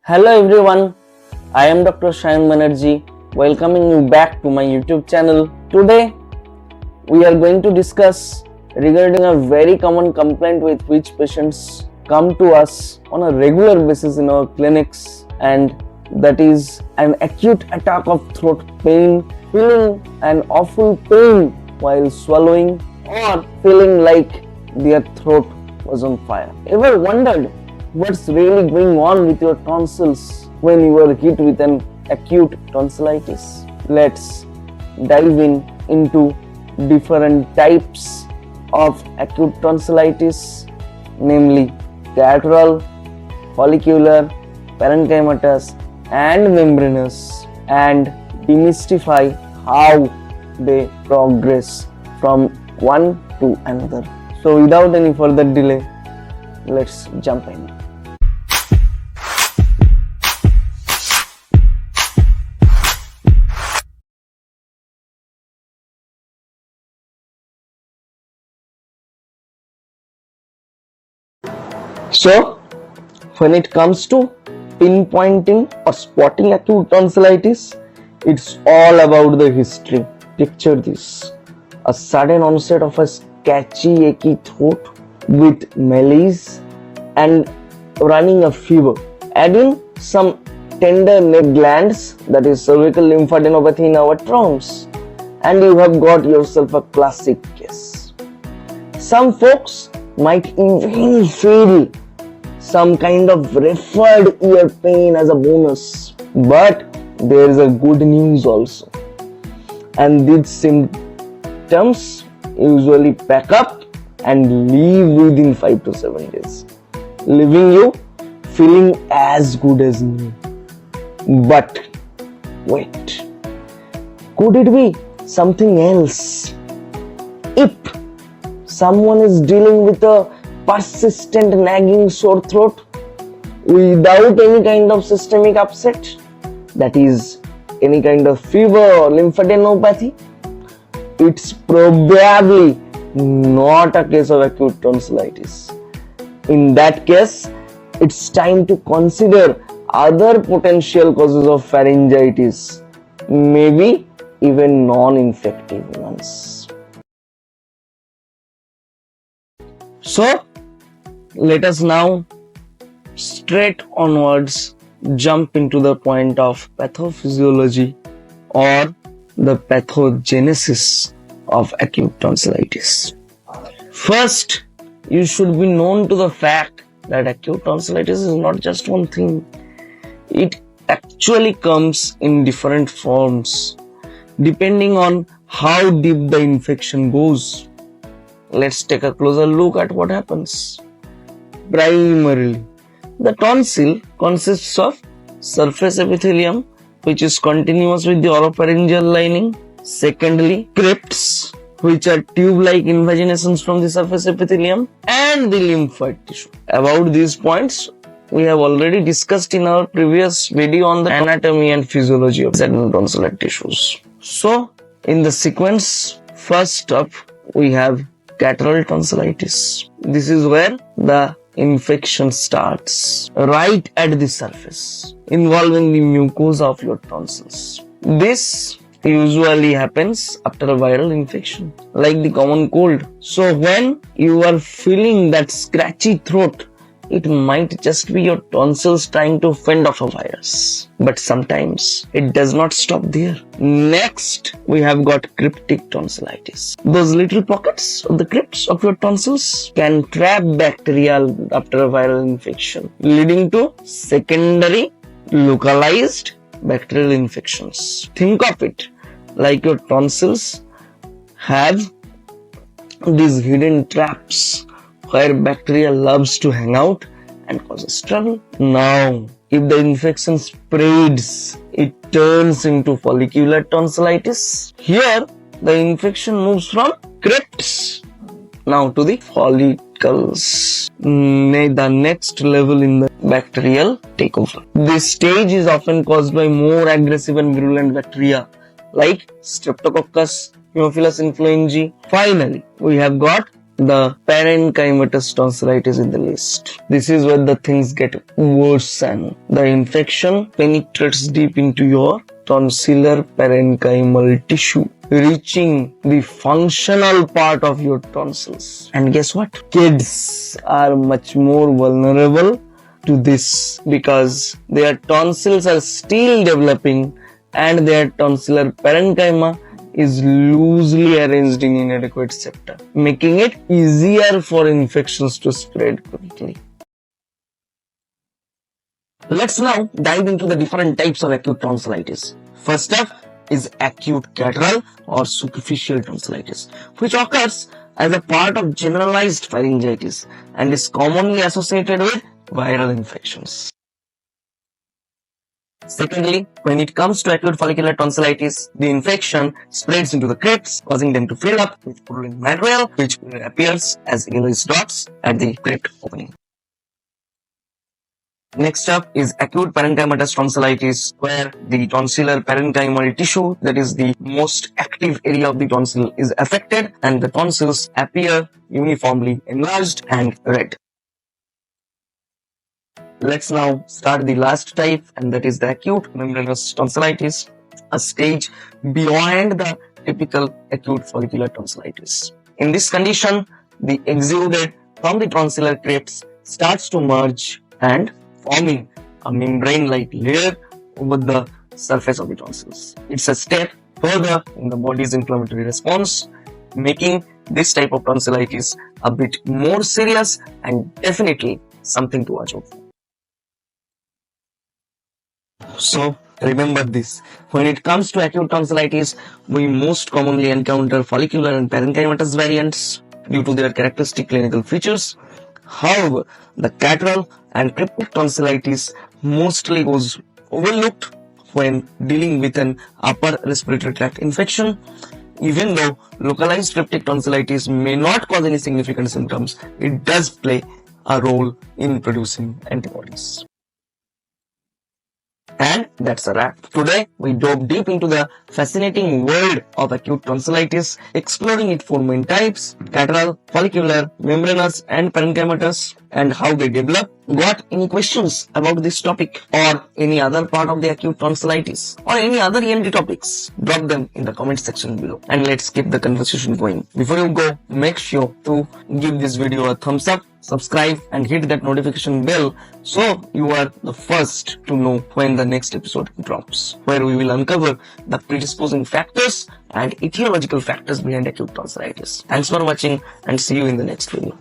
Hello everyone, I am Dr. Sayan Banerjee, welcoming you back to my YouTube channel. Today we are going to discuss regarding a very common complaint with which patients come to us on a regular basis in our clinics, and that is an acute attack of throat pain, feeling an awful pain while swallowing, or feeling like their throat was on fire. Ever wondered what's really going on with your tonsils when you are hit with an acute tonsillitis? Let's dive into different types of acute tonsillitis, namely Catarrhal, Follicular, Parenchymatous and membranous, and demystify how they progress from one to another. So without any further delay, let's jump in. So, when it comes to pinpointing or spotting acute tonsillitis, it's all about the history. Picture this: a sudden onset of a scratchy, achy throat with malaise and running a fever. Add in some tender neck glands, that is cervical lymphadenopathy in our terms, and you have got yourself a classic case. Some folks might even feel some kind of referred ear pain as a bonus, but there is a good news also, and these symptoms usually pack up and leave within 5 to 7 days, leaving you feeling as good as new. But wait, could it be something else? If someone is dealing with a persistent nagging sore throat without any kind of systemic upset, that is any kind of fever or lymphadenopathy, it's probably not a case of acute tonsillitis. In that case, it's time to consider other potential causes of pharyngitis, maybe even non-infective ones. So, let us now straight onwards jump into the point of pathophysiology or the pathogenesis of acute tonsillitis. First, you should be known to the fact that acute tonsillitis is not just one thing. It actually comes in different forms depending on how deep the infection goes. Let's take a closer look at what happens. Primarily, the tonsil consists of surface epithelium, which is continuous with the oropharyngeal lining. Secondly, crypts, which are tube-like invaginations from the surface epithelium, and the lymphoid tissue. About these points, we have already discussed in our previous video on the anatomy and physiology of tonsillar tissues. So, in the sequence, first up, we have Catarrhal tonsillitis. This is where the infection starts, right at the surface, involving the mucosa of your tonsils. This usually happens after a viral infection, like the common cold. So when you are feeling that scratchy throat, it might just be your tonsils trying to fend off a virus. But sometimes it does not stop there. Next, we have got cryptic tonsillitis. Those little pockets of the crypts of your tonsils can trap bacteria after a viral infection, leading to secondary localized bacterial infections. Think of it like your tonsils have these hidden traps where bacteria loves to hang out and causes trouble. Now, if the infection spreads, it turns into follicular tonsillitis. Here, the infection moves from crypts now to the follicles, the next level in the bacterial takeover. This stage is often caused by more aggressive and virulent bacteria like Streptococcus, Haemophilus influenzae. Finally, we have got the parenchymatous tonsillitis in the list. This is where the things get worse and the infection penetrates deep into your tonsillar parenchymal tissue, reaching the functional part of your tonsils. And guess what? Kids are much more vulnerable to this because their tonsils are still developing and their tonsillar parenchyma is loosely arranged in inadequate septa, making it easier for infections to spread quickly. Let's now dive into the different types of acute tonsillitis. First up is acute Catarrhal or superficial tonsillitis, which occurs as a part of generalized pharyngitis and is commonly associated with viral infections. Secondly, when it comes to acute follicular tonsillitis, the infection spreads into the crypts, causing them to fill up with purulent material, which appears as yellowish dots at the crypt opening. Next up is acute parenchymatous tonsillitis, where the tonsillar parenchymal tissue, that is the most active area of the tonsil, is affected and the tonsils appear uniformly enlarged and red. Let's now start the last type, and that is the acute membranous tonsillitis, a stage beyond the typical acute follicular tonsillitis. In this condition, the exudate from the tonsillar crypts starts to merge and forming a membrane-like layer over the surface of the tonsils. It's a step further in the body's inflammatory response, making this type of tonsillitis a bit more serious and definitely something to watch out for. So remember this, when it comes to acute tonsillitis, we most commonly encounter follicular and parenchymatous variants due to their characteristic clinical features. However, the Catarrhal and cryptic tonsillitis mostly goes overlooked when dealing with an upper respiratory tract infection. Even though localized cryptic tonsillitis may not cause any significant symptoms, it does play a role in producing antibodies. And that's a wrap. Today, we dove deep into the fascinating world of acute tonsillitis, exploring its four main types: Catarrhal, follicular, membranous, and parenchymatous, and how they develop. Got any questions about this topic or any other part of the acute tonsillitis or any other ENT topics? Drop them in the comment section below and let's keep the conversation going. Before you go, make sure to give this video a thumbs up, subscribe and hit that notification bell so you are the first to know when the next episode drops, where we will uncover the predisposing factors and etiological factors behind acute tonsillitis. Thanks for watching and see you in the next video.